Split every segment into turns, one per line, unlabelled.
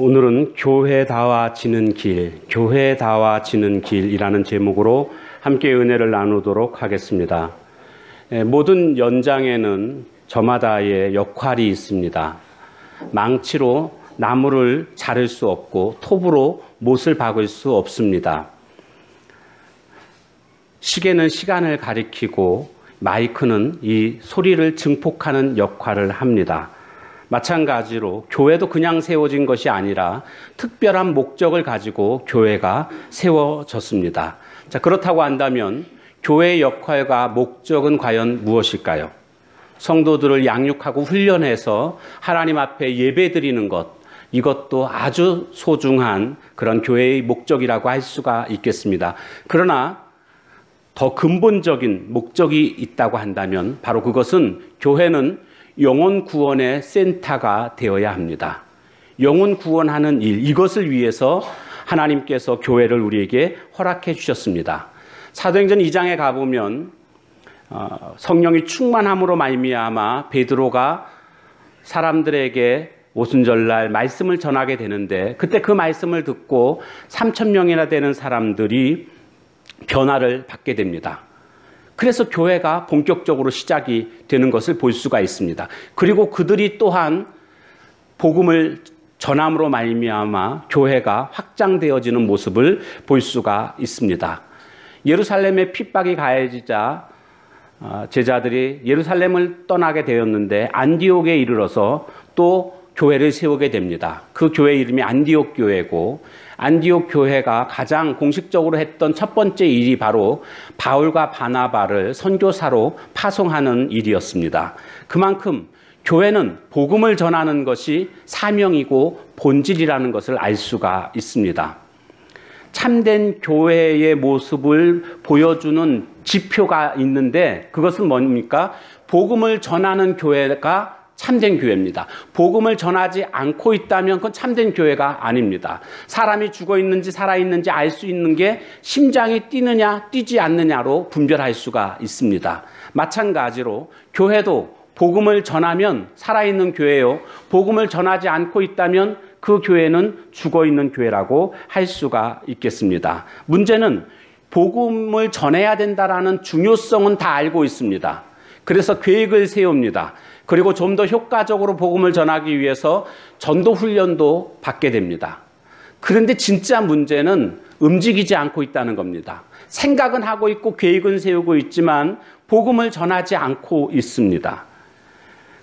오늘은 교회다워지는 길, 교회다워지는 길이라는 제목으로 함께 은혜를 나누도록 하겠습니다. 모든 연장에는 저마다의 역할이 있습니다. 망치로 나무를 자를 수 없고 톱으로 못을 박을 수 없습니다. 시계는 시간을 가리키고 마이크는 이 소리를 증폭하는 역할을 합니다. 마찬가지로 교회도 그냥 세워진 것이 아니라 특별한 목적을 가지고 교회가 세워졌습니다. 자, 그렇다고 한다면 교회의 역할과 목적은 과연 무엇일까요? 성도들을 양육하고 훈련해서 하나님 앞에 예배드리는 것, 이것도 아주 소중한 그런 교회의 목적이라고 할 수가 있겠습니다. 그러나 더 근본적인 목적이 있다고 한다면 바로 그것은 교회는 영혼 구원의 센터가 되어야 합니다. 영혼 구원하는 일, 이것을 위해서 하나님께서 교회를 우리에게 허락해 주셨습니다. 사도행전 2장에 가보면 성령이 충만함으로 말미암아 베드로가 사람들에게 오순절날 말씀을 전하게 되는데 그때 그 말씀을 듣고 3,000명이나 되는 사람들이 변화를 받게 됩니다. 그래서 교회가 본격적으로 시작이 되는 것을 볼 수가 있습니다. 그리고 그들이 또한 복음을 전함으로 말미암아 교회가 확장되어지는 모습을 볼 수가 있습니다. 예루살렘에 핍박이 가해지자 제자들이 예루살렘을 떠나게 되었는데 안디옥에 이르러서 또 교회를 세우게 됩니다. 그 교회 이름이 안디옥 교회고 안디옥 교회가 가장 공식적으로 했던 첫 번째 일이 바로 바울과 바나바를 선교사로 파송하는 일이었습니다. 그만큼 교회는 복음을 전하는 것이 사명이고 본질이라는 것을 알 수가 있습니다. 참된 교회의 모습을 보여주는 지표가 있는데 그것은 뭡니까? 복음을 전하는 교회가 참된 교회입니다. 복음을 전하지 않고 있다면 그건 참된 교회가 아닙니다. 사람이 죽어 있는지 살아 있는지 알 수 있는 게 심장이 뛰느냐 뛰지 않느냐로 분별할 수가 있습니다. 마찬가지로 교회도 복음을 전하면 살아있는 교회요. 복음을 전하지 않고 있다면 그 교회는 죽어 있는 교회라고 할 수가 있겠습니다. 문제는 복음을 전해야 된다라는 중요성은 다 알고 있습니다. 그래서 계획을 세웁니다. 그리고 좀 더 효과적으로 복음을 전하기 위해서 전도 훈련도 받게 됩니다. 그런데 진짜 문제는 움직이지 않고 있다는 겁니다. 생각은 하고 있고 계획은 세우고 있지만 복음을 전하지 않고 있습니다.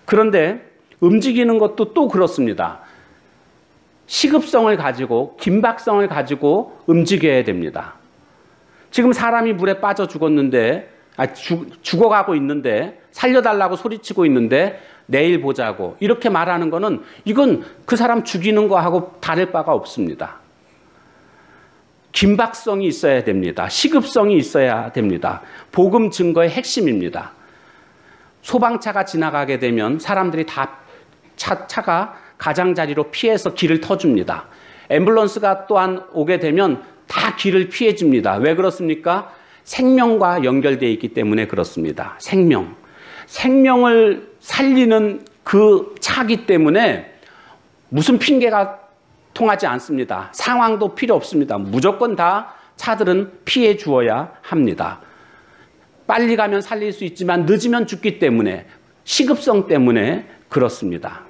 그런데 움직이는 것도 또 그렇습니다. 시급성을 가지고 긴박성을 가지고 움직여야 됩니다. 지금 사람이 물에 빠져 죽었는데 죽어가고 있는데 살려달라고 소리치고 있는데 내일 보자고 이렇게 말하는 거는 이건 그 사람 죽이는 거하고 다를 바가 없습니다. 긴박성이 있어야 됩니다. 시급성이 있어야 됩니다. 복음 증거의 핵심입니다. 소방차가 지나가게 되면 사람들이 다 차가 가장자리로 피해서 길을 터줍니다. 앰뷸런스가 또한 오게 되면 다 길을 피해줍니다. 왜 그렇습니까? 생명과 연결되어 있기 때문에 그렇습니다. 생명을 살리는 그 차기 때문에 무슨 핑계가 통하지 않습니다. 상황도 필요 없습니다. 무조건 다 차들은 피해 주어야 합니다. 빨리 가면 살릴 수 있지만 늦으면 죽기 때문에 시급성 때문에 그렇습니다.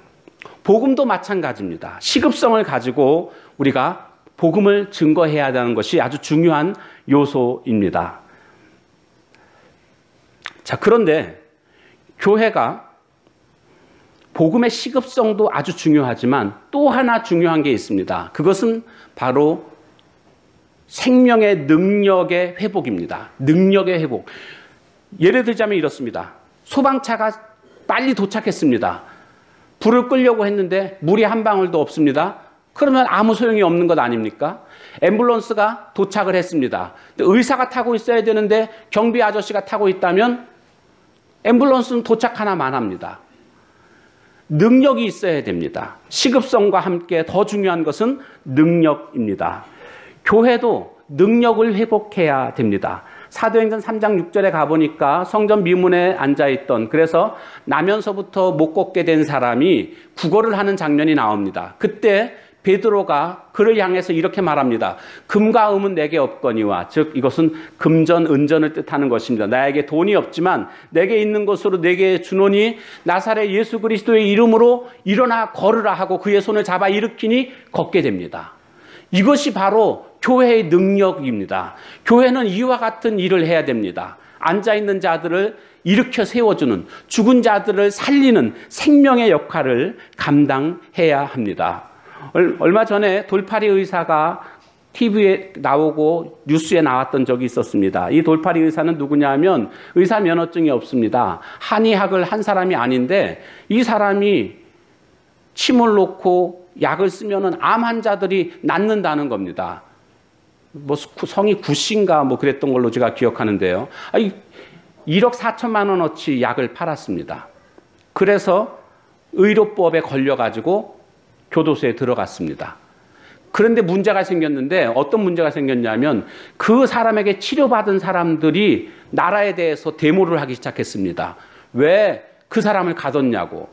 복음도 마찬가지입니다. 시급성을 가지고 우리가 복음을 증거해야 하는 것이 아주 중요한 요소입니다. 자, 그런데 교회가 복음의 시급성도 아주 중요하지만 또 하나 중요한 게 있습니다. 그것은 바로 생명의 능력의 회복입니다. 능력의 회복. 예를 들자면 이렇습니다. 소방차가 빨리 도착했습니다. 불을 끄려고 했는데 물이 한 방울도 없습니다. 그러면 아무 소용이 없는 것 아닙니까? 앰뷸런스가 도착을 했습니다. 의사가 타고 있어야 되는데 경비 아저씨가 타고 있다면 앰뷸런스는 도착 하나만 합니다. 능력이 있어야 됩니다. 시급성과 함께 더 중요한 것은 능력입니다. 교회도 능력을 회복해야 됩니다. 사도행전 3장 6절에 가보니까 성전 미문에 앉아있던, 그래서 나면서부터 못 걷게 된 사람이 구걸을 하는 장면이 나옵니다. 그때 베드로가 그를 향해서 이렇게 말합니다. 금과 은은 내게 없거니와, 즉 이것은 금전, 은전을 뜻하는 것입니다. 나에게 돈이 없지만 내게 있는 것으로 내게 주노니 나사렛 예수 그리스도의 이름으로 일어나 걸으라 하고 그의 손을 잡아 일으키니 걷게 됩니다. 이것이 바로 교회의 능력입니다. 교회는 이와 같은 일을 해야 됩니다. 앉아있는 자들을 일으켜 세워주는, 죽은 자들을 살리는 생명의 역할을 감당해야 합니다. 얼마 전에 돌팔이 의사가 TV에 나오고 뉴스에 나왔던 적이 있었습니다. 이 돌팔이 의사는 누구냐 하면 의사 면허증이 없습니다. 한의학을 한 사람이 아닌데 이 사람이 침을 놓고 약을 쓰면은 암 환자들이 낫는다는 겁니다. 뭐 성이 구씨인가 뭐 그랬던 걸로 제가 기억하는데요. 1억 4천만 원어치 약을 팔았습니다. 그래서 의료법에 걸려가지고 교도소에 들어갔습니다. 그런데 문제가 생겼는데 어떤 문제가 생겼냐면 그 사람에게 치료받은 사람들이 나라에 대해서 데모를 하기 시작했습니다. 왜 그 사람을 가뒀냐고.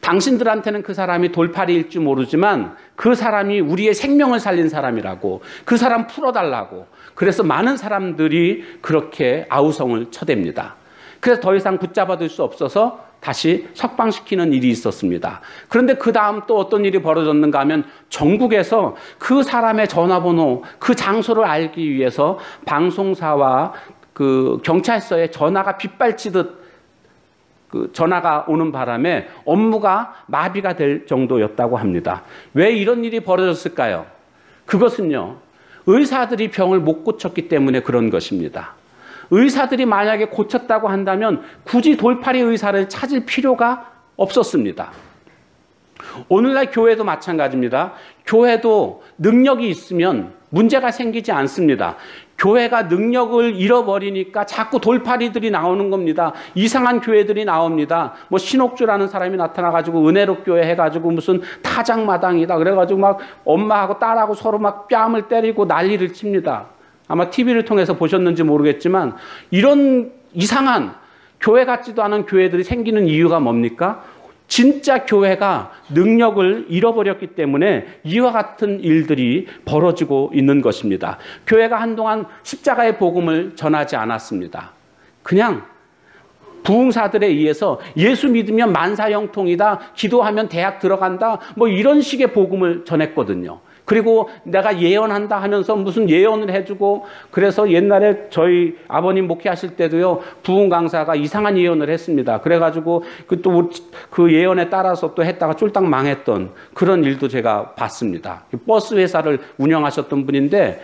당신들한테는 그 사람이 돌팔이일 줄 모르지만 그 사람이 우리의 생명을 살린 사람이라고, 그 사람 풀어달라고. 그래서 많은 사람들이 그렇게 아우성을 쳐댑니다. 그래서 더 이상 붙잡아둘 수 없어서 다시 석방시키는 일이 있었습니다. 그런데 그 다음 또 어떤 일이 벌어졌는가 하면 전국에서 그 사람의 전화번호, 그 장소를 알기 위해서 방송사와 그 경찰서에 전화가 빗발치듯 그 전화가 오는 바람에 업무가 마비가 될 정도였다고 합니다. 왜 이런 일이 벌어졌을까요? 그것은요, 의사들이 병을 못 고쳤기 때문에 그런 것입니다. 의사들이 만약에 고쳤다고 한다면 굳이 돌팔이 의사를 찾을 필요가 없었습니다. 오늘날 교회도 마찬가지입니다. 교회도 능력이 있으면 문제가 생기지 않습니다. 교회가 능력을 잃어버리니까 자꾸 돌팔이들이 나오는 겁니다. 이상한 교회들이 나옵니다. 뭐 신옥주라는 사람이 나타나가지고 은혜로 교회 해가지고 무슨 타작마당이다 그래가지고 막 엄마하고 딸하고 서로 막 뺨을 때리고 난리를 칩니다. 아마 TV를 통해서 보셨는지 모르겠지만 이런 이상한 교회 같지도 않은 교회들이 생기는 이유가 뭡니까? 진짜 교회가 능력을 잃어버렸기 때문에 이와 같은 일들이 벌어지고 있는 것입니다. 교회가 한동안 십자가의 복음을 전하지 않았습니다. 그냥 부흥사들에 의해서 예수 믿으면 만사형통이다, 기도하면 대학 들어간다, 뭐 이런 식의 복음을 전했거든요. 그리고 내가 예언한다 하면서 무슨 예언을 해주고, 그래서 옛날에 저희 아버님 목회하실 때도요, 부흥 강사가 이상한 예언을 했습니다. 그래가지고 그 예언에 따라서 또 했다가 쫄딱 망했던 그런 일도 제가 봤습니다. 버스 회사를 운영하셨던 분인데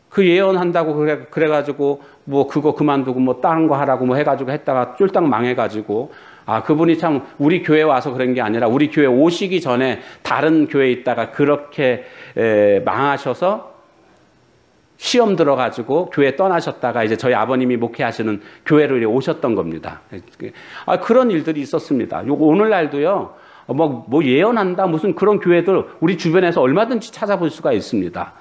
그 예언한다고 그래가지고 뭐 그거 그만두고 뭐 다른 거 하라고 뭐 해가지고 했다가 쫄딱 망해가지고, 그분이 참 우리 교회 와서 그런 게 아니라 우리 교회 오시기 전에 다른 교회에 있다가 그렇게 망하셔서 시험 들어가지고 교회 떠나셨다가 이제 저희 아버님이 목회하시는 교회를 오셨던 겁니다. 그런 일들이 있었습니다. 오늘날도요, 뭐 예언한다 무슨 그런 교회들 우리 주변에서 얼마든지 찾아볼 수가 있습니다.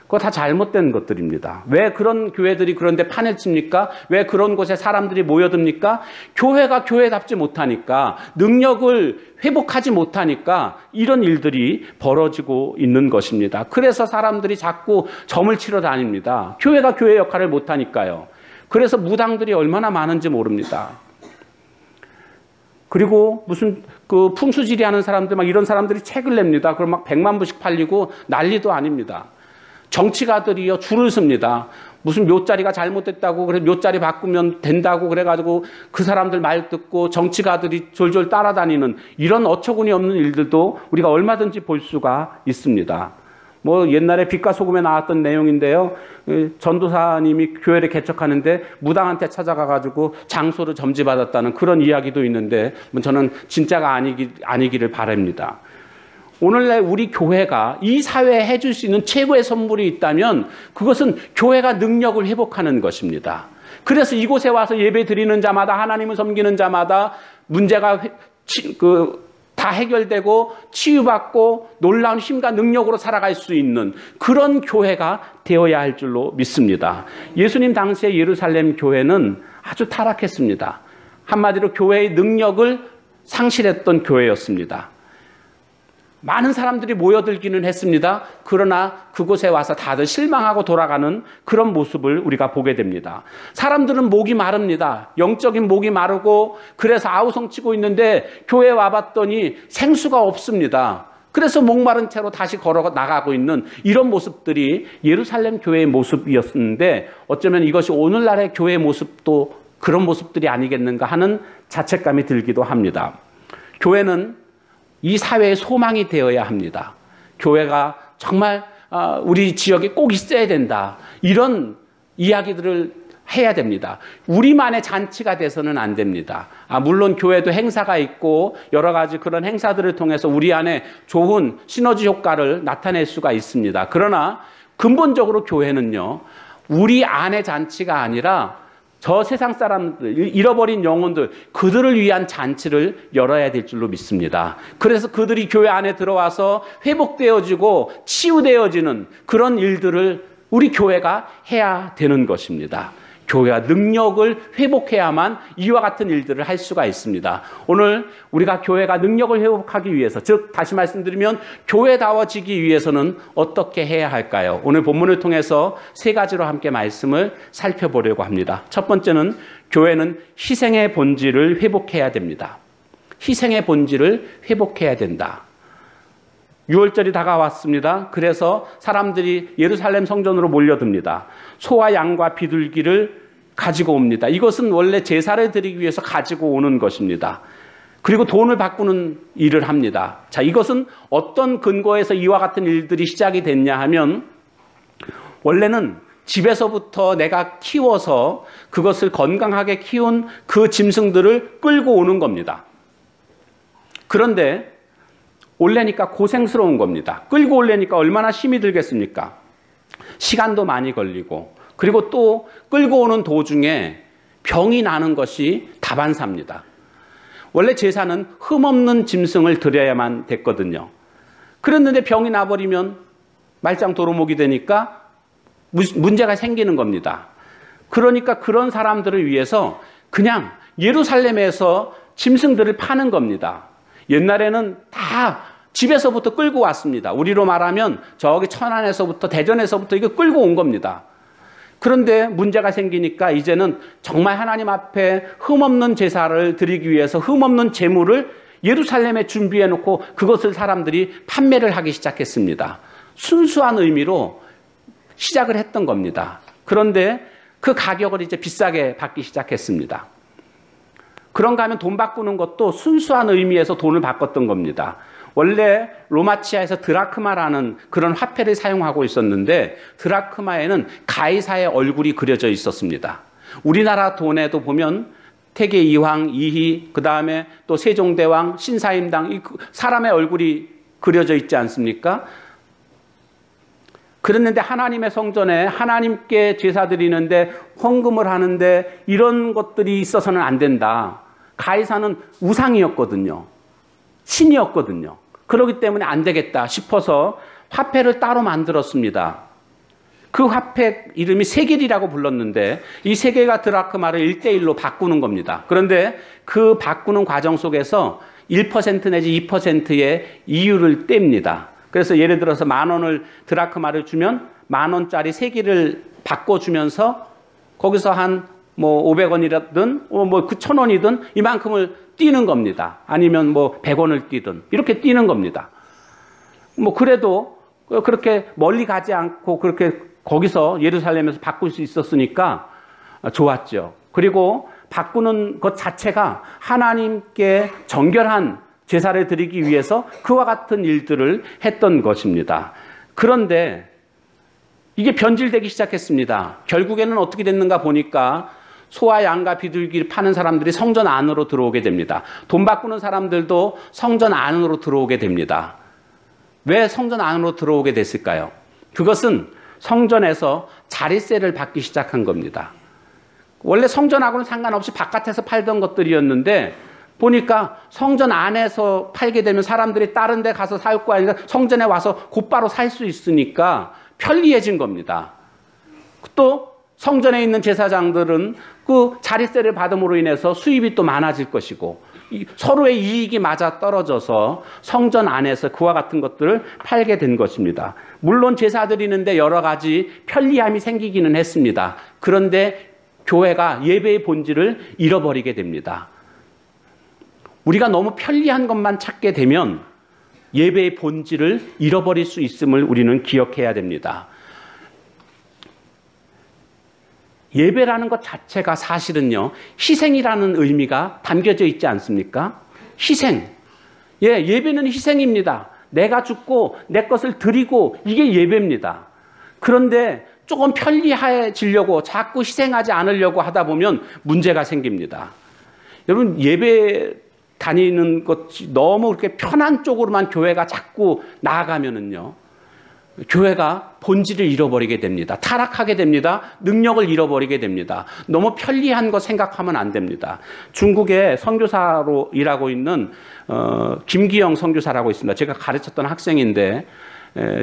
그거 다 잘못된 것들입니다. 왜 그런 교회들이 그런데 판을 칩니까? 왜 그런 곳에 사람들이 모여듭니까? 교회가 교회답지 못하니까, 능력을 회복하지 못하니까 이런 일들이 벌어지고 있는 것입니다. 그래서 사람들이 자꾸 점을 치러 다닙니다. 교회가 교회 역할을 못하니까요. 그래서 무당들이 얼마나 많은지 모릅니다. 그리고 무슨 그 풍수지리 하는 사람들, 막 이런 사람들이 책을 냅니다. 그럼 막 100만 부씩 팔리고 난리도 아닙니다. 정치가들이요, 줄을 섭니다. 무슨 묘자리가 잘못됐다고, 그래 묘자리 바꾸면 된다고 그래가지고 그 사람들 말 듣고 정치가들이 졸졸 따라다니는 이런 어처구니 없는 일들도 우리가 얼마든지 볼 수가 있습니다. 뭐 옛날에 빛과 소금에 나왔던 내용인데요, 전도사님이 교회를 개척하는데 무당한테 찾아가가지고 장소를 점지받았다는 그런 이야기도 있는데, 저는 진짜가 아니기를 바랍니다. 오늘날 우리 교회가 이 사회에 해줄 수 있는 최고의 선물이 있다면 그것은 교회가 능력을 회복하는 것입니다. 그래서 이곳에 와서 예배 드리는 자마다, 하나님을 섬기는 자마다 문제가 다 해결되고 치유받고 놀라운 힘과 능력으로 살아갈 수 있는 그런 교회가 되어야 할 줄로 믿습니다. 예수님 당시의 예루살렘 교회는 아주 타락했습니다. 한마디로 교회의 능력을 상실했던 교회였습니다. 많은 사람들이 모여들기는 했습니다. 그러나 그곳에 와서 다들 실망하고 돌아가는 그런 모습을 우리가 보게 됩니다. 사람들은 목이 마릅니다. 영적인 목이 마르고 그래서 아우성치고 있는데 교회에 와봤더니 생수가 없습니다. 그래서 목마른 채로 다시 걸어 나가고 있는 이런 모습들이 예루살렘 교회의 모습이었는데 어쩌면 이것이 오늘날의 교회의 모습도 그런 모습들이 아니겠는가 하는 자책감이 들기도 합니다. 교회는 이 사회의 소망이 되어야 합니다. 교회가 정말 우리 지역에 꼭 있어야 된다. 이런 이야기들을 해야 됩니다. 우리만의 잔치가 돼서는 안 됩니다. 물론 교회도 행사가 있고 여러 가지 그런 행사들을 통해서 우리 안에 좋은 시너지 효과를 나타낼 수가 있습니다. 그러나 근본적으로 교회는요, 우리 안의 잔치가 아니라 저 세상 사람들, 잃어버린 영혼들, 그들을 위한 잔치를 열어야 될 줄로 믿습니다. 그래서 그들이 교회 안에 들어와서 회복되어지고 치유되어지는 그런 일들을 우리 교회가 해야 되는 것입니다. 교회가 능력을 회복해야만 이와 같은 일들을 할 수가 있습니다. 오늘 우리가 교회가 능력을 회복하기 위해서, 즉 다시 말씀드리면 교회다워지기 위해서는 어떻게 해야 할까요? 오늘 본문을 통해서 세 가지로 함께 말씀을 살펴보려고 합니다. 첫 번째는 교회는 희생의 본질을 회복해야 됩니다. 희생의 본질을 회복해야 된다. 6월절이 다가왔습니다. 그래서 사람들이 예루살렘 성전으로 몰려듭니다. 소와 양과 비둘기를 가지고 옵니다. 이것은 원래 제사를 드리기 위해서 가지고 오는 것입니다. 그리고 돈을 바꾸는 일을 합니다. 자, 이것은 어떤 근거에서 이와 같은 일들이 시작이 됐냐 하면, 원래는 집에서부터 내가 키워서 그것을 건강하게 키운 그 짐승들을 끌고 오는 겁니다. 그런데 올래니까 고생스러운 겁니다. 끌고 올래니까 얼마나 힘이 들겠습니까? 시간도 많이 걸리고, 그리고 또 끌고 오는 도중에 병이 나는 것이 다반사입니다. 원래 제사는 흠없는 짐승을 드려야만 됐거든요. 그랬는데 병이 나버리면 말짱 도루묵이 되니까 문제가 생기는 겁니다. 그러니까 그런 사람들을 위해서 그냥 예루살렘에서 짐승들을 파는 겁니다. 옛날에는 다 집에서부터 끌고 왔습니다. 우리로 말하면 저기 천안에서부터 대전에서부터 이거 끌고 온 겁니다. 그런데 문제가 생기니까 이제는 정말 하나님 앞에 흠없는 제사를 드리기 위해서 흠없는 제물을 예루살렘에 준비해 놓고 그것을 사람들이 판매를 하기 시작했습니다. 순수한 의미로 시작을 했던 겁니다. 그런데 그 가격을 이제 비싸게 받기 시작했습니다. 그런가 하면 돈 바꾸는 것도 순수한 의미에서 돈을 바꿨던 겁니다. 원래 로마치아에서 드라크마라는 그런 화폐를 사용하고 있었는데, 드라크마에는 가이사의 얼굴이 그려져 있었습니다. 우리나라 돈에도 보면 태계 이황, 이희, 그 다음에 또 세종대왕, 신사임당, 이 사람의 얼굴이 그려져 있지 않습니까? 그랬는데 하나님의 성전에 하나님께 제사 드리는데 헌금을 하는데 이런 것들이 있어서는 안 된다. 가이사는 우상이었거든요. 신이었거든요. 그렇기 때문에 안 되겠다 싶어서 화폐를 따로 만들었습니다. 그 화폐 이름이 세겔이라고 불렀는데 이 세겔과 드라크마를 1대1로 바꾸는 겁니다. 그런데 그 바꾸는 과정 속에서 1% 내지 2%의 이율을 뗍니다. 그래서 예를 들어서 10,000원을 드라크마를 주면 10,000원짜리 세겔을 바꿔주면서 거기서 한 500원이라든 그 1,000원이든 이만큼을 띄는 겁니다. 아니면 100원을 띄든 이렇게 띄는 겁니다. 그래도 그렇게 멀리 가지 않고 그렇게 거기서 예루살렘에서 바꿀 수 있었으니까 좋았죠. 그리고 바꾸는 것 자체가 하나님께 정결한 제사를 드리기 위해서 그와 같은 일들을 했던 것입니다. 그런데 이게 변질되기 시작했습니다. 결국에는 어떻게 됐는가 보니까 소와 양과 비둘기를 파는 사람들이 성전 안으로 들어오게 됩니다. 돈 바꾸는 사람들도 성전 안으로 들어오게 됩니다. 왜 성전 안으로 들어오게 됐을까요? 그것은 성전에서 자릿세를 받기 시작한 겁니다. 원래 성전하고는 상관없이 바깥에서 팔던 것들이었는데 보니까 성전 안에서 팔게 되면 사람들이 다른 데 가서 살 거 아니라 성전에 와서 곧바로 살 수 있으니까 편리해진 겁니다. 또 성전에 있는 제사장들은 그 자릿세를 받음으로 인해서 수입이 또 많아질 것이고, 서로의 이익이 맞아 떨어져서 성전 안에서 그와 같은 것들을 팔게 된 것입니다. 물론 제사 드리는데 여러 가지 편리함이 생기기는 했습니다. 그런데 교회가 예배의 본질을 잃어버리게 됩니다. 우리가 너무 편리한 것만 찾게 되면 예배의 본질을 잃어버릴 수 있음을 우리는 기억해야 됩니다. 예배라는 것 자체가 사실은요, 희생이라는 의미가 담겨져 있지 않습니까? 희생. 예배는 희생입니다. 내가 죽고 내 것을 드리고, 이게 예배입니다. 그런데 조금 편리해지려고 자꾸 희생하지 않으려고 하다 보면 문제가 생깁니다. 여러분, 예배 다니는 것이 너무 그렇게 편한 쪽으로만 교회가 자꾸 나아가면은요, 교회가 본질을 잃어버리게 됩니다. 타락하게 됩니다. 능력을 잃어버리게 됩니다. 너무 편리한 거 생각하면 안 됩니다. 중국에 선교사로 일하고 있는 김기영 선교사라고 있습니다. 제가 가르쳤던 학생인데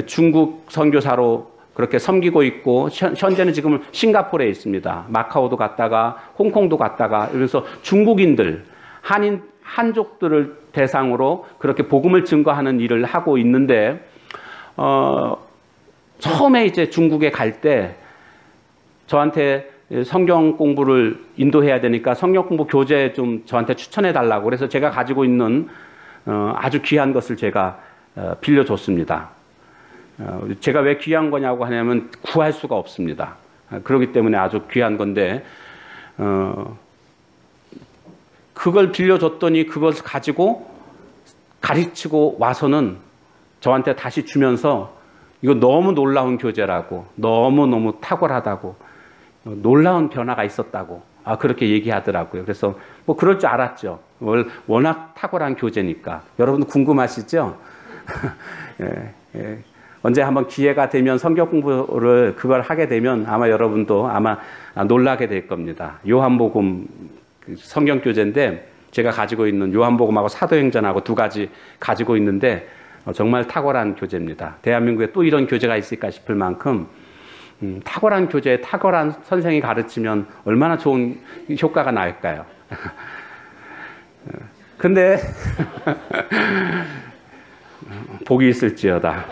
중국 선교사로 그렇게 섬기고 있고, 현재는 지금 싱가포르에 있습니다. 마카오도 갔다가 홍콩도 갔다가, 그래서 중국인들, 한족들을 대상으로 그렇게 복음을 증거하는 일을 하고 있는데, 처음에 이제 중국에 갈 때 저한테 성경 공부를 인도해야 되니까 성경 공부 교재 좀 저한테 추천해 달라고, 그래서 제가 가지고 있는 아주 귀한 것을 제가 빌려줬습니다. 제가 왜 귀한 거냐고 하냐면 구할 수가 없습니다. 그렇기 때문에 아주 귀한 건데, 그걸 빌려줬더니 그것을 가지고 가르치고 와서는 저한테 다시 주면서 이거 너무 놀라운 교재라고, 너무너무 탁월하다고, 놀라운 변화가 있었다고, 그렇게 얘기하더라고요. 그래서 뭐 그럴 줄 알았죠. 워낙 탁월한 교재니까. 여러분 궁금하시죠? 언제 한번 기회가 되면 성경 공부를 그걸 하게 되면 아마 여러분도 아마 놀라게 될 겁니다. 요한복음 성경 교재인데, 제가 가지고 있는 요한복음하고 사도행전하고 두 가지 가지고 있는데 정말 탁월한 교재입니다. 대한민국에 또 이런 교재가 있을까 싶을 만큼 탁월한 교재에 탁월한 선생이 가르치면 얼마나 좋은 효과가 날까요? 근데 복이 있을지어다.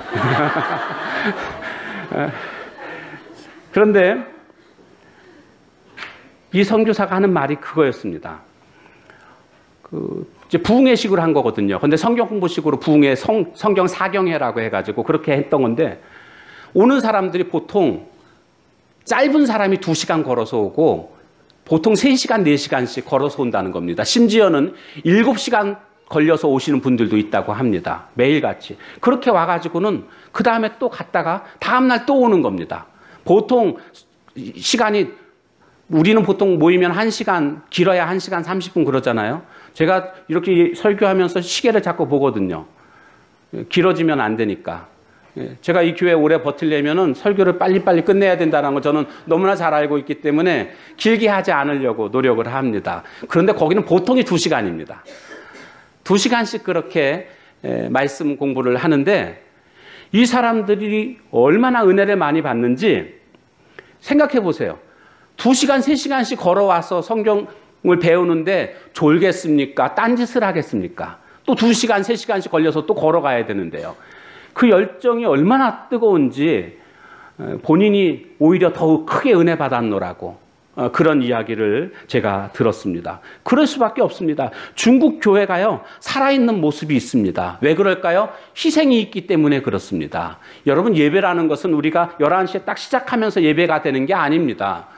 그런데 이 선교사가 하는 말이 그거였습니다. 이제 부흥회식으로 한 거거든요. 근데 성경 공부식으로 부흥회 성경 사경회라고 해가지고 그렇게 했던 건데, 오는 사람들이 보통 짧은 사람이 2시간 걸어서 오고 보통 3시간, 4시간씩 걸어서 온다는 겁니다. 심지어는 7시간 걸려서 오시는 분들도 있다고 합니다. 매일같이. 그렇게 와가지고는 그 다음에 또 갔다가 다음날 또 오는 겁니다. 보통 시간이, 우리는 보통 모이면 1시간, 길어야 1시간 30분 그러잖아요. 제가 이렇게 설교하면서 시계를 자꾸 보거든요. 길어지면 안 되니까. 제가 이 교회 오래 버틸려면은 설교를 빨리빨리 끝내야 된다는 걸 저는 너무나 잘 알고 있기 때문에 길게 하지 않으려고 노력을 합니다. 그런데 거기는 보통이 2시간입니다. 2시간씩 그렇게 말씀 공부를 하는데, 이 사람들이 얼마나 은혜를 많이 받는지 생각해 보세요. 2시간, 3시간씩 걸어와서 성경을 배우는데 졸겠습니까? 딴짓을 하겠습니까? 또 2시간, 3시간씩 걸려서 또 걸어가야 되는데요. 그 열정이 얼마나 뜨거운지 본인이 오히려 더욱 크게 은혜 받았노라고 그런 이야기를 제가 들었습니다. 그럴 수밖에 없습니다. 중국 교회가요, 살아있는 모습이 있습니다. 왜 그럴까요? 희생이 있기 때문에 그렇습니다. 여러분, 예배라는 것은 우리가 11시에 딱 시작하면서 예배가 되는 게 아닙니다.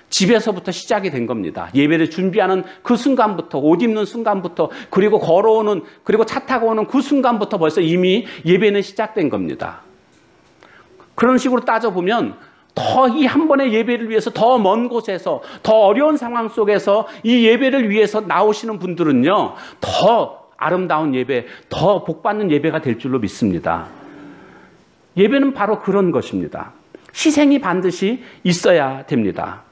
집에서부터 시작이 된 겁니다. 예배를 준비하는 그 순간부터, 옷 입는 순간부터, 그리고 걸어오는, 그리고 차 타고 오는 그 순간부터 벌써 이미 예배는 시작된 겁니다. 그런 식으로 따져보면 더 이 한 번의 예배를 위해서 더 먼 곳에서, 더 어려운 상황 속에서 이 예배를 위해서 나오시는 분들은요, 더 아름다운 예배, 더 복받는 예배가 될 줄로 믿습니다. 예배는 바로 그런 것입니다. 희생이 반드시 있어야 됩니다.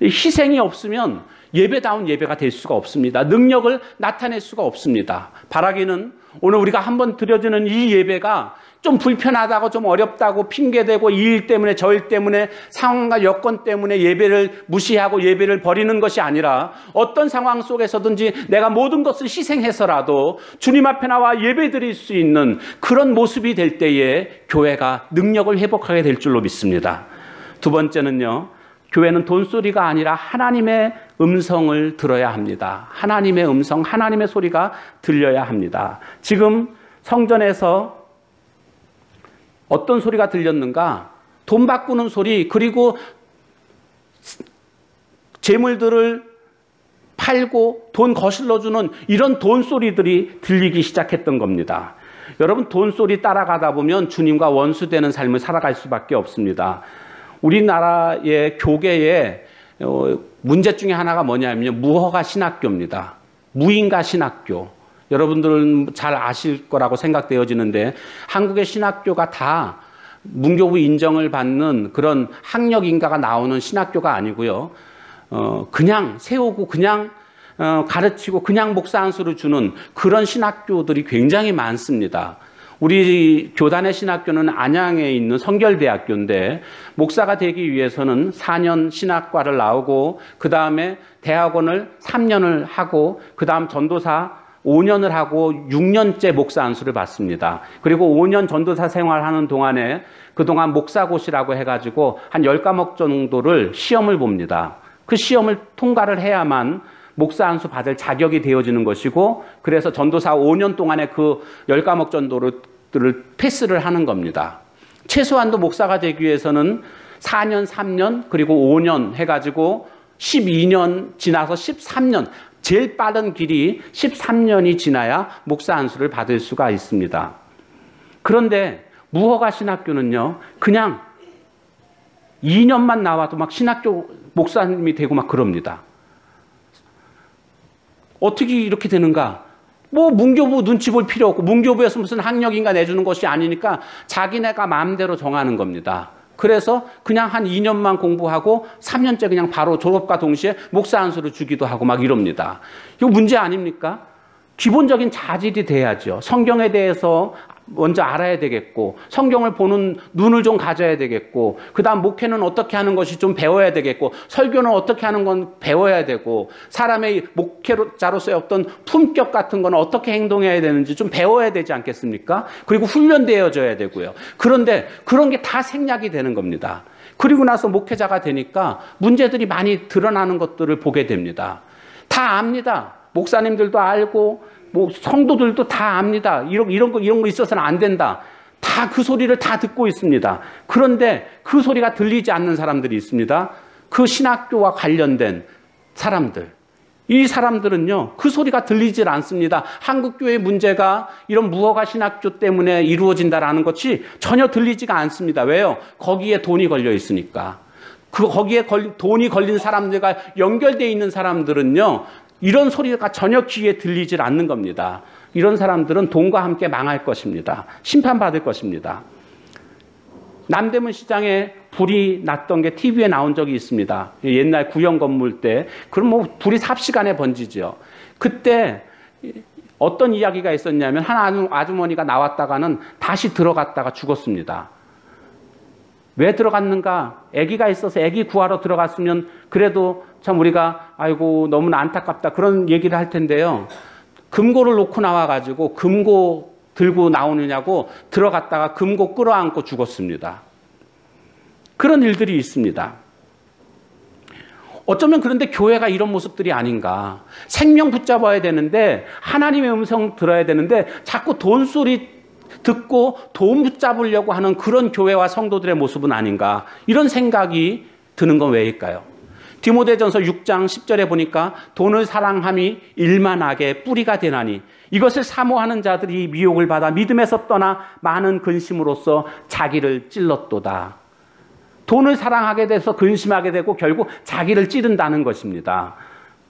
희생이 없으면 예배다운 예배가 될 수가 없습니다. 능력을 나타낼 수가 없습니다. 바라기는 오늘 우리가 한번 드려지는 이 예배가 좀 불편하다고, 좀 어렵다고 핑계대고 이 일 때문에 저 일 때문에 상황과 여건 때문에 예배를 무시하고 예배를 버리는 것이 아니라 어떤 상황 속에서든지 내가 모든 것을 희생해서라도 주님 앞에 나와 예배드릴 수 있는 그런 모습이 될 때에 교회가 능력을 회복하게 될 줄로 믿습니다. 두 번째는요, 교회는 돈소리가 아니라 하나님의 음성을 들어야 합니다. 하나님의 음성, 하나님의 소리가 들려야 합니다. 지금 성전에서 어떤 소리가 들렸는가? 돈 바꾸는 소리, 그리고 재물들을 팔고 돈 거실러주는 이런 돈 소리들이 들리기 시작했던 겁니다. 여러분, 돈 소리 따라가다 보면 주님과 원수되는 삶을 살아갈 수밖에 없습니다. 우리나라의 교계의 문제 중에 하나가 뭐냐면요, 무허가 신학교입니다. 무인가 신학교. 여러분들은 잘 아실 거라고 생각되어지는데, 한국의 신학교가 다 문교부 인정을 받는 그런 학력 인가가 나오는 신학교가 아니고요, 그냥 세우고 그냥 가르치고 그냥 목사 안수를 주는 그런 신학교들이 굉장히 많습니다. 우리 교단의 신학교는 안양에 있는 성결대학교인데, 목사가 되기 위해서는 4년 신학과를 나오고 그 다음에 대학원을 3년을 하고 그 다음 전도사 5년을 하고 6년째 목사 안수를 받습니다. 그리고 5년 전도사 생활하는 동안에 그동안 목사고시라고 해가지고 한 10과목 정도를 시험을 봅니다. 그 시험을 통과를 해야만 목사 안수 받을 자격이 되어지는 것이고, 그래서 전도사 5년 동안에 그 10과목 정도를 패스를 하는 겁니다. 최소한도 목사가 되기 위해서는 4년, 3년, 그리고 5년 해가지고 12년 지나서 13년, 제일 빠른 길이 13년이 지나야 목사 안수를 받을 수가 있습니다. 그런데 무허가 신학교는요, 그냥 2년만 나와도 막 신학교 목사님이 되고 막 그럽니다. 어떻게 이렇게 되는가? 뭐 문교부 눈치 볼 필요 없고, 문교부에서 무슨 학력인가 내주는 것이 아니니까 자기네가 마음대로 정하는 겁니다. 그래서 그냥 한 2년만 공부하고 3년째 그냥 바로 졸업과 동시에 목사 안수를 주기도 하고 막 이럽니다. 이거 문제 아닙니까? 기본적인 자질이 돼야죠. 성경에 대해서 먼저 알아야 되겠고, 성경을 보는 눈을 좀 가져야 되겠고, 그 다음 목회는 어떻게 하는 것이 좀 배워야 되겠고, 설교는 어떻게 하는 건 배워야 되고, 사람의 목회자로서의 어떤 품격 같은 건 어떻게 행동해야 되는지 좀 배워야 되지 않겠습니까? 그리고 훈련되어져야 되고요. 그런데 그런 게 다 생략이 되는 겁니다. 그리고 나서 목회자가 되니까 문제들이 많이 드러나는 것들을 보게 됩니다. 다 압니다. 목사님들도 알고 뭐 성도들도 다 압니다. 이런 거 있어서는 안 된다. 다 그 소리를 다 듣고 있습니다. 그런데 그 소리가 들리지 않는 사람들이 있습니다. 그 신학교와 관련된 사람들. 이 사람들은요, 그 소리가 들리질 않습니다. 한국교회의 문제가 이런 무허가 신학교 때문에 이루어진다라는 것이 전혀 들리지가 않습니다. 왜요? 거기에 돈이 걸려 있으니까. 거기에 돈이 걸린 사람들과 연결되어 있는 사람들은요, 이런 소리가 전혀 귀에 들리질 않는 겁니다. 이런 사람들은 돈과 함께 망할 것입니다. 심판받을 것입니다. 남대문 시장에 불이 났던 게 TV에 나온 적이 있습니다. 옛날 구형 건물 때. 그럼 뭐 불이 삽시간에 번지죠. 그때 어떤 이야기가 있었냐면, 한 아주머니가 나왔다가는 다시 들어갔다가 죽었습니다. 왜 들어갔는가? 아기가 있어서 아기 구하러 들어갔으면 그래도 참 우리가 아이고 너무나 안타깝다 그런 얘기를 할 텐데요. 금고를 놓고 나와가지고 금고 들고 나오느냐고 들어갔다가 금고 끌어안고 죽었습니다. 그런 일들이 있습니다. 어쩌면 그런데 교회가 이런 모습들이 아닌가. 생명 붙잡아야 되는데, 하나님의 음성 들어야 되는데 자꾸 돈 소리 듣고 돈 붙잡으려고 하는 그런 교회와 성도들의 모습은 아닌가, 이런 생각이 드는 건 왜일까요? 디모데전서 6장 10절에 보니까 돈을 사랑함이 일만하게 뿌리가 되나니 이것을 사모하는 자들이 미혹을 받아 믿음에서 떠나 많은 근심으로써 자기를 찔렀도다. 돈을 사랑하게 돼서 근심하게 되고 결국 자기를 찌른다는 것입니다.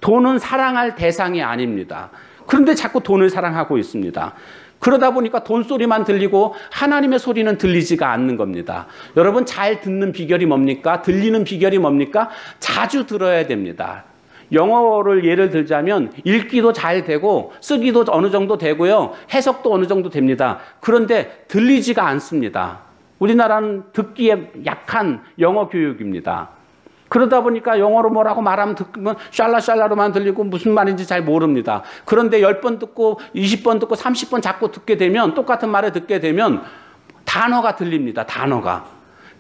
돈은 사랑할 대상이 아닙니다. 그런데 자꾸 돈을 사랑하고 있습니다. 그러다 보니까 돈 소리만 들리고 하나님의 소리는 들리지가 않는 겁니다. 여러분, 잘 듣는 비결이 뭡니까? 들리는 비결이 뭡니까? 자주 들어야 됩니다. 영어를 예를 들자면 읽기도 잘 되고 쓰기도 어느 정도 되고요. 해석도 어느 정도 됩니다. 그런데 들리지가 않습니다. 우리나라는 듣기에 약한 영어 교육입니다. 그러다 보니까 영어로 뭐라고 말하면 듣면 샬라샬라로만 들리고 무슨 말인지 잘 모릅니다. 그런데 10번 듣고 20번 듣고 30번 자꾸 듣게 되면 똑같은 말을 듣게 되면 단어가 들립니다. 단어가.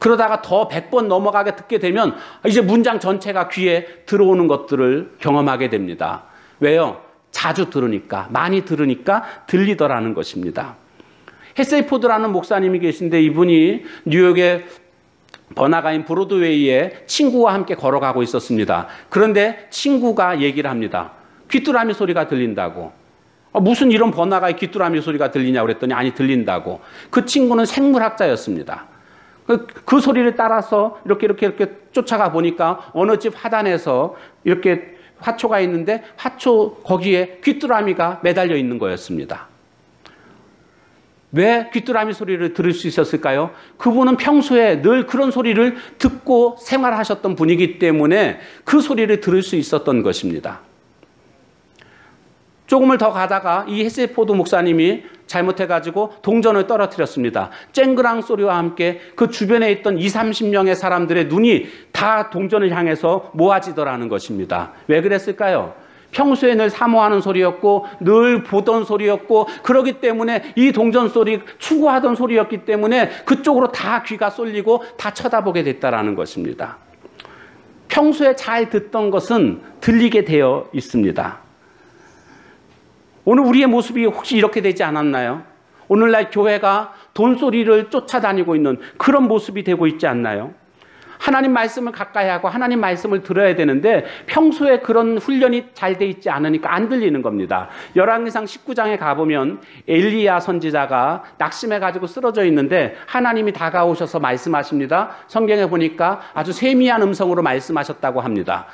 그러다가 더 100번 넘어가게 듣게 되면 이제 문장 전체가 귀에 들어오는 것들을 경험하게 됩니다. 왜요? 자주 들으니까, 많이 들으니까 들리더라는 것입니다. 헤세이 포드라는 목사님이 계신데 이분이 뉴욕의 번화가인 브로드웨이에 친구와 함께 걸어가고 있었습니다. 그런데 친구가 얘기를 합니다. 귀뚜라미 소리가 들린다고. 무슨 이런 번화가에 귀뚜라미 소리가 들리냐고 그랬더니 아니 들린다고. 그 친구는 생물학자였습니다. 그 소리를 따라서 이렇게 쫓아가 보니까 어느 집 화단에서 이렇게 화초가 있는데 화초 거기에 귀뚜라미가 매달려 있는 거였습니다. 왜 귀뚜라미 소리를 들을 수 있었을까요? 그분은 평소에 늘 그런 소리를 듣고 생활하셨던 분이기 때문에 그 소리를 들을 수 있었던 것입니다. 조금을 더 가다가 이 헤세이 포드 목사님이 잘못해가지고 동전을 떨어뜨렸습니다. 쨍그랑 소리와 함께 그 주변에 있던 20-30명의 사람들의 눈이 다 동전을 향해서 모아지더라는 것입니다. 왜 그랬을까요? 평소에 늘 사모하는 소리였고 늘 보던 소리였고 그렇기 때문에 이 동전 소리 추구하던 소리였기 때문에 그쪽으로 다 귀가 쏠리고 다 쳐다보게 됐다라는 것입니다. 평소에 잘 듣던 것은 들리게 되어 있습니다. 오늘 우리의 모습이 혹시 이렇게 되지 않았나요? 오늘날 교회가 돈소리를 쫓아다니고 있는 그런 모습이 되고 있지 않나요? 하나님 말씀을 가까이 하고 하나님 말씀을 들어야 되는데 평소에 그런 훈련이 잘 돼 있지 않으니까 안 들리는 겁니다. 열왕기상 19장에 가보면 엘리야 선지자가 낙심해가지고 쓰러져 있는데 하나님이 다가오셔서 말씀하십니다. 성경에 보니까 아주 세미한 음성으로 말씀하셨다고 합니다.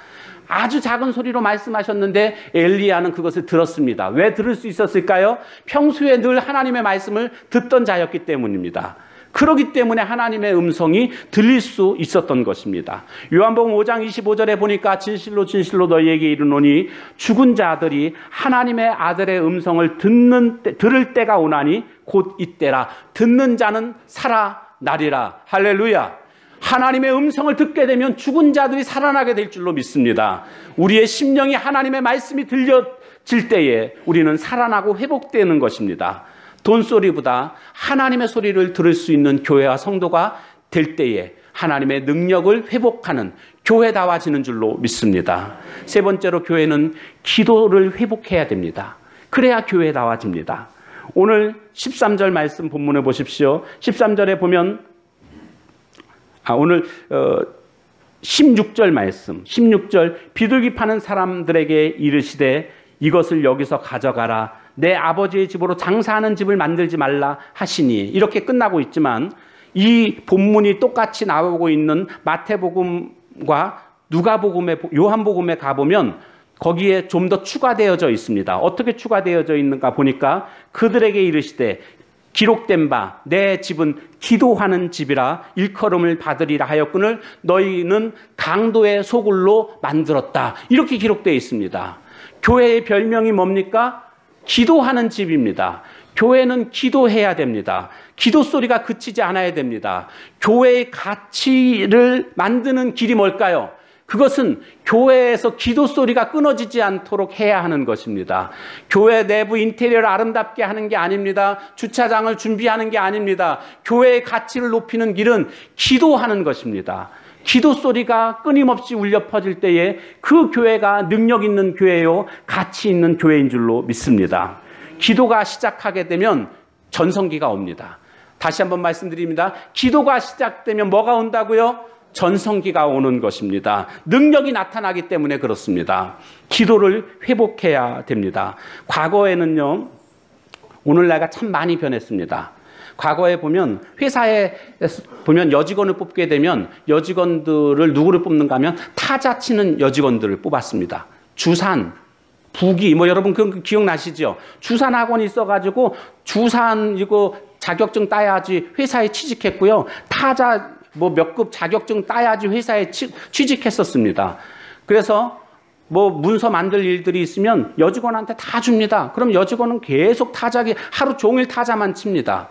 아주 작은 소리로 말씀하셨는데 엘리야는 그것을 들었습니다. 왜 들을 수 있었을까요? 평소에 늘 하나님의 말씀을 듣던 자였기 때문입니다. 그렇기 때문에 하나님의 음성이 들릴 수 있었던 것입니다. 요한복음 5장 25절에 보니까 진실로 진실로 너희에게 이르노니 죽은 자들이 하나님의 아들의 음성을 들을 때가 오나니 곧 이때라. 듣는 자는 살아나리라. 할렐루야. 하나님의 음성을 듣게 되면 죽은 자들이 살아나게 될 줄로 믿습니다. 우리의 심령이 하나님의 말씀이 들려질 때에 우리는 살아나고 회복되는 것입니다. 돈소리보다 하나님의 소리를 들을 수 있는 교회와 성도가 될 때에 하나님의 능력을 회복하는 교회다워지는 줄로 믿습니다. 세 번째로 교회는 기도를 회복해야 됩니다. 그래야 교회다워집니다. 오늘 13절 말씀 본문을 보십시오. 13절에 보면 오늘 16절 말씀 16절 비둘기 파는 사람들에게 이르시되 이것을 여기서 가져가라. 내 아버지의 집으로 장사하는 집을 만들지 말라 하시니 이렇게 끝나고 있지만 이 본문이 똑같이 나오고 있는 마태복음과 누가복음의 요한복음에 가보면 거기에 좀 더 추가되어져 있습니다. 어떻게 추가되어져 있는가 보니까 그들에게 이르시되 기록된 바 내 집은 기도하는 집이라 일컬음을 받으리라 하였거늘 너희는 강도의 소굴로 만들었다. 이렇게 기록되어 있습니다. 교회의 별명이 뭡니까? 기도하는 집입니다. 교회는 기도해야 됩니다. 기도 소리가 그치지 않아야 됩니다. 교회의 가치를 만드는 길이 뭘까요? 그것은 교회에서 기도 소리가 끊어지지 않도록 해야 하는 것입니다. 교회 내부 인테리어를 아름답게 하는 게 아닙니다. 주차장을 준비하는 게 아닙니다. 교회의 가치를 높이는 길은 기도하는 것입니다. 기도 소리가 끊임없이 울려 퍼질 때에 그 교회가 능력 있는 교회요, 가치 있는 교회인 줄로 믿습니다. 기도가 시작하게 되면 전성기가 옵니다. 다시 한번 말씀드립니다. 기도가 시작되면 뭐가 온다고요? 전성기가 오는 것입니다. 능력이 나타나기 때문에 그렇습니다. 기도를 회복해야 됩니다. 과거에는요, 오늘날과 참 많이 변했습니다. 과거에 보면 회사에 보면 여직원을 뽑게 되면 여직원들을 누구를 뽑는가 하면 타자 치는 여직원들을 뽑았습니다. 주산, 부기, 여러분 그 기억나시죠? 주산 학원이 있어가지고 주산 이거 자격증 따야지 회사에 취직했고요. 타자 몇 급 자격증 따야지 회사에 취직했었습니다. 그래서 뭐 문서 만들 일들이 있으면 여직원한테 다 줍니다. 그럼 여직원은 계속 타자기 하루 종일 타자만 칩니다.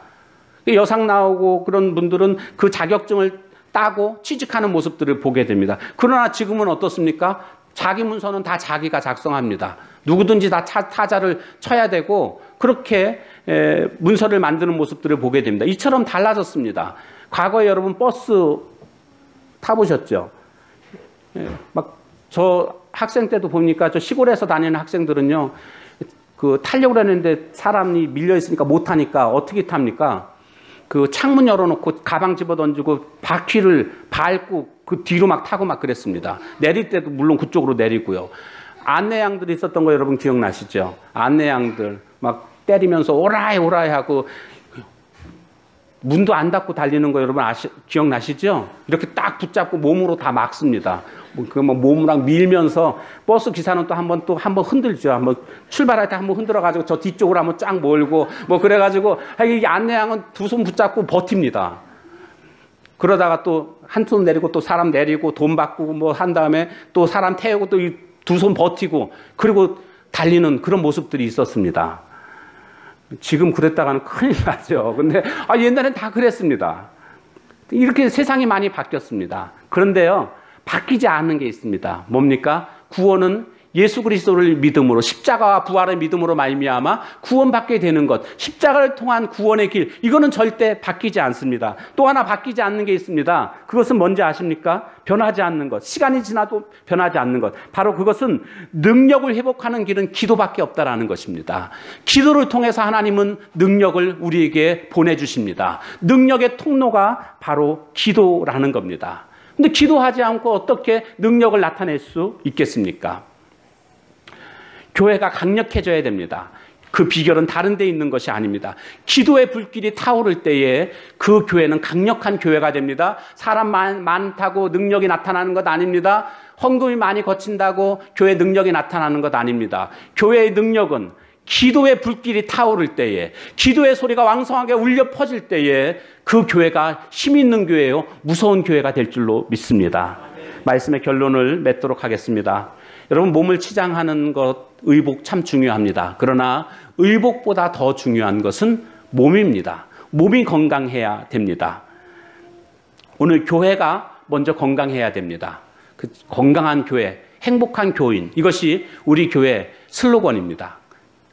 여상 나오고 그런 분들은 그 자격증을 따고 취직하는 모습들을 보게 됩니다. 그러나 지금은 어떻습니까? 자기 문서는 다 자기가 작성합니다. 누구든지 다 타자를 쳐야 되고 그렇게 문서를 만드는 모습들을 보게 됩니다. 이처럼 달라졌습니다. 과거에 여러분 버스 타보셨죠? 막 저 학생 때도 보니까 저 시골에서 다니는 학생들은요, 그 타려고 했는데 사람이 밀려 있으니까 못 타니까 어떻게 탑니까? 그 창문 열어놓고 가방 집어 던지고 바퀴를 밟고 그 뒤로 막 타고 막 그랬습니다. 내릴 때도 물론 그쪽으로 내리고요. 안내양들이 있었던 거 여러분 기억나시죠? 안내양들 막 때리면서 오라이 오라이 하고 문도 안 닫고 달리는 거 여러분 기억나시죠? 이렇게 딱 붙잡고 몸으로 다 막습니다. 그 뭐 몸이랑 밀면서 버스 기사는 또 한번 흔들죠. 한번 출발할 때 한번 흔들어가지고 저 뒤쪽으로 한번 쫙 몰고 뭐 그래가지고 이 안내양은 두 손 붙잡고 버팁니다. 그러다가 또 한 손 내리고 또 사람 내리고 돈 받고 뭐 한 다음에 또 사람 태우고 또 두 손 버티고 그리고 달리는 그런 모습들이 있었습니다. 지금 그랬다가는 큰일 나죠. 근데 옛날엔 다 그랬습니다. 이렇게 세상이 많이 바뀌었습니다. 그런데요, 바뀌지 않는 게 있습니다. 뭡니까? 구원은 예수 그리스도를 믿음으로, 십자가와 부활의 믿음으로 말미암아 구원받게 되는 것, 십자가를 통한 구원의 길, 이거는 절대 바뀌지 않습니다. 또 하나 바뀌지 않는 게 있습니다. 그것은 뭔지 아십니까? 변하지 않는 것, 시간이 지나도 변하지 않는 것, 바로 그것은 능력을 회복하는 길은 기도밖에 없다라는 것입니다. 기도를 통해서 하나님은 능력을 우리에게 보내주십니다. 능력의 통로가 바로 기도라는 겁니다. 근데 기도하지 않고 어떻게 능력을 나타낼 수 있겠습니까? 교회가 강력해져야 됩니다. 그 비결은 다른 데 있는 것이 아닙니다. 기도의 불길이 타오를 때에 그 교회는 강력한 교회가 됩니다. 사람 많다고 능력이 나타나는 것 아닙니다. 헌금이 많이 거친다고 교회 능력이 나타나는 것 아닙니다. 교회의 능력은 기도의 불길이 타오를 때에, 기도의 소리가 왕성하게 울려 퍼질 때에 그 교회가 힘 있는 교회요, 무서운 교회가 될 줄로 믿습니다. 말씀의 결론을 맺도록 하겠습니다. 여러분, 몸을 치장하는 것, 의복 참 중요합니다. 그러나 의복보다 더 중요한 것은 몸입니다. 몸이 건강해야 됩니다. 오늘 교회가 먼저 건강해야 됩니다. 그 건강한 교회, 행복한 교인, 이것이 우리 교회 슬로건입니다.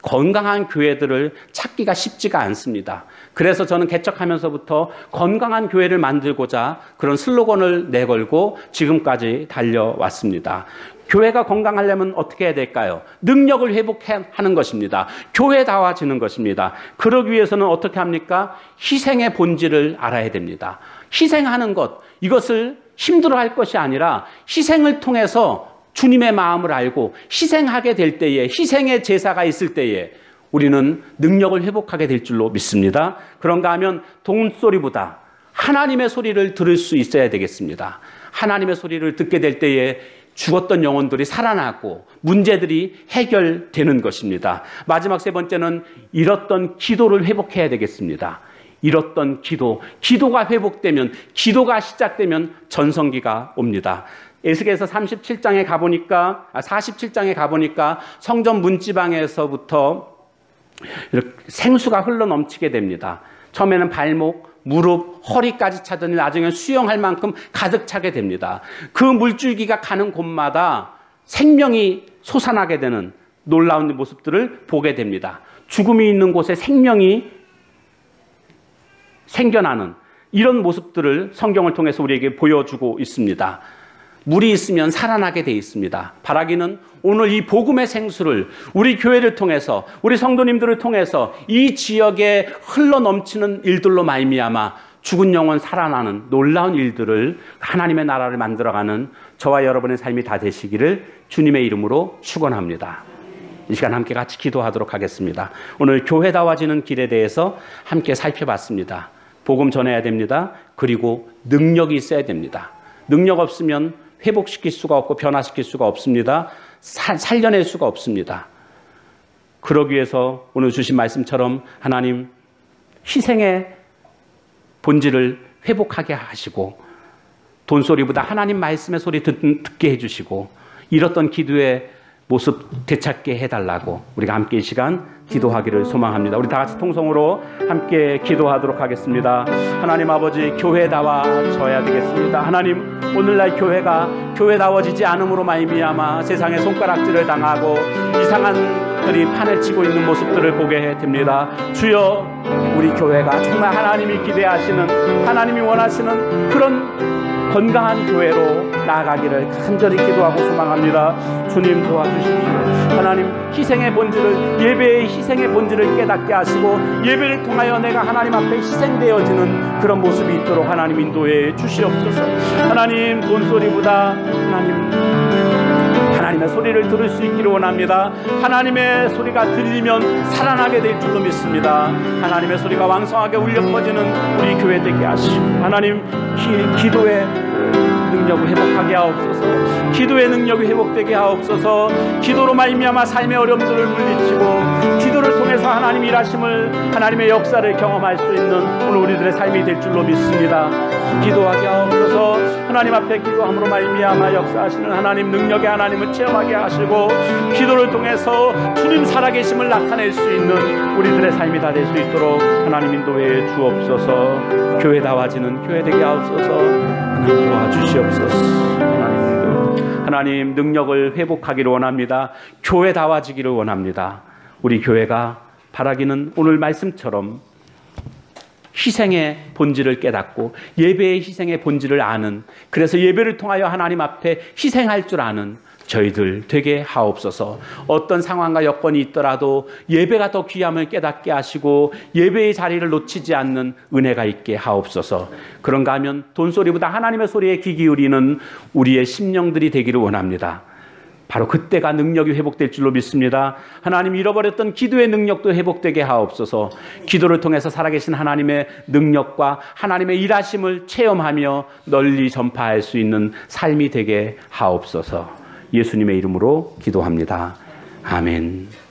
건강한 교회들을 찾기가 쉽지가 않습니다. 그래서 저는 개척하면서부터 건강한 교회를 만들고자 그런 슬로건을 내걸고 지금까지 달려왔습니다. 교회가 건강하려면 어떻게 해야 될까요? 능력을 회복하는 것입니다. 교회다워지는 것입니다. 그러기 위해서는 어떻게 합니까? 희생의 본질을 알아야 됩니다. 희생하는 것, 이것을 힘들어할 것이 아니라 희생을 통해서 주님의 마음을 알고 희생하게 될 때에, 희생의 제사가 있을 때에 우리는 능력을 회복하게 될 줄로 믿습니다. 그런가 하면 동소리보다 하나님의 소리를 들을 수 있어야 되겠습니다. 하나님의 소리를 듣게 될 때에 죽었던 영혼들이 살아나고 문제들이 해결되는 것입니다. 마지막 세 번째는 잃었던 기도를 회복해야 되겠습니다. 잃었던 기도가 회복되면, 기도가 시작되면 전성기가 옵니다. 에스겔서 47장에 가보니까 성전 문지방에서부터 이렇게 생수가 흘러 넘치게 됩니다. 처음에는 발목, 무릎, 허리까지 차더니 나중에 수영할 만큼 가득 차게 됩니다. 그 물줄기가 가는 곳마다 생명이 솟아나게 되는 놀라운 모습들을 보게 됩니다. 죽음이 있는 곳에 생명이 생겨나는 이런 모습들을 성경을 통해서 우리에게 보여주고 있습니다. 물이 있으면 살아나게 되어 있습니다. 바라기는 오늘 이 복음의 생수를 우리 교회를 통해서, 우리 성도님들을 통해서 이 지역에 흘러넘치는 일들로 말미암아 죽은 영혼 살아나는 놀라운 일들을, 하나님의 나라를 만들어가는 저와 여러분의 삶이 다 되시기를 주님의 이름으로 축원합니다. 이 시간 함께 같이 기도하도록 하겠습니다. 오늘 교회다워지는 길에 대해서 함께 살펴봤습니다. 복음 전해야 됩니다. 그리고 능력이 있어야 됩니다. 능력 없으면 회복시킬 수가 없고 변화시킬 수가 없습니다. 살려낼 수가 없습니다. 그러기 위해서 오늘 주신 말씀처럼 하나님 희생의 본질을 회복하게 하시고, 돈소리보다 하나님 말씀의 소리 듣게 해주시고, 잃었던 기도의 모습 되찾게 해달라고 우리가 함께 이 시간 기도하기를 소망합니다. 우리 다 같이 통성으로 함께 기도하도록 하겠습니다. 하나님 아버지, 교회다워져야 되겠습니다. 하나님, 오늘날 교회가 교회다워지지 않음으로 말미암아 세상의 손가락질을 당하고 이상한 들이 판을 치고 있는 모습들을 보게 됩니다. 주여, 우리 교회가 정말 하나님이 기대하시는, 하나님이 원하시는 그런 건강한 교회로 나아가기를 간절히 기도하고 소망합니다. 주님 도와주십시오. 하나님, 희생의 본질을, 예배의 희생의 본질을 깨닫게 하시고 예배를 통하여 내가 하나님 앞에 희생되어지는 그런 모습이 있도록 하나님 인도해 주시옵소서. 하나님, 돈소리보다 하나님의 소리를 들을 수 있기를 원합니다. 하나님의 소리가 들리면 살아나게 될 줄로 믿습니다. 하나님의 소리가 왕성하게 울려 퍼지는 우리 교회 되게 하시고, 하나님, 기도의 능력을 회복하게 하옵소서. 기도의 능력이 회복되게 하옵소서. 기도로 말미암아 삶의 어려움들을 물리치고 기도를 통해서 하나님 일하심을, 하나님의 역사를 경험할 수 있는 오늘 우리들의 삶이 될 줄로 믿습니다. 기도하게 하옵소서. 하나님 앞에 기도함으로 말미암아 역사하시는 하나님, 능력의 하나님을 체험하게 하시고 기도를 통해서 주님 살아계심을 나타낼 수 있는 우리들의 삶이 다 될 수 있도록 하나님 인도해 주옵소서. 교회다워지는 교회 되게 하옵소서. 하나님 도와주시옵소서. 하나님, 능력을 회복하기를 원합니다. 교회다워지기를 원합니다. 우리 교회가 바라기는 오늘 말씀처럼 희생의 본질을 깨닫고 예배의 희생의 본질을 아는, 그래서 예배를 통하여 하나님 앞에 희생할 줄 아는 저희들 되게 하옵소서. 어떤 상황과 여건이 있더라도 예배가 더 귀함을 깨닫게 하시고 예배의 자리를 놓치지 않는 은혜가 있게 하옵소서. 그런가 하면 돈소리보다 하나님의 소리에 귀 기울이는 우리의 심령들이 되기를 원합니다. 바로 그때가 능력이 회복될 줄로 믿습니다. 하나님, 잃어버렸던 기도의 능력도 회복되게 하옵소서. 기도를 통해서 살아계신 하나님의 능력과 하나님의 일하심을 체험하며 널리 전파할 수 있는 삶이 되게 하옵소서. 예수님의 이름으로 기도합니다. 아멘.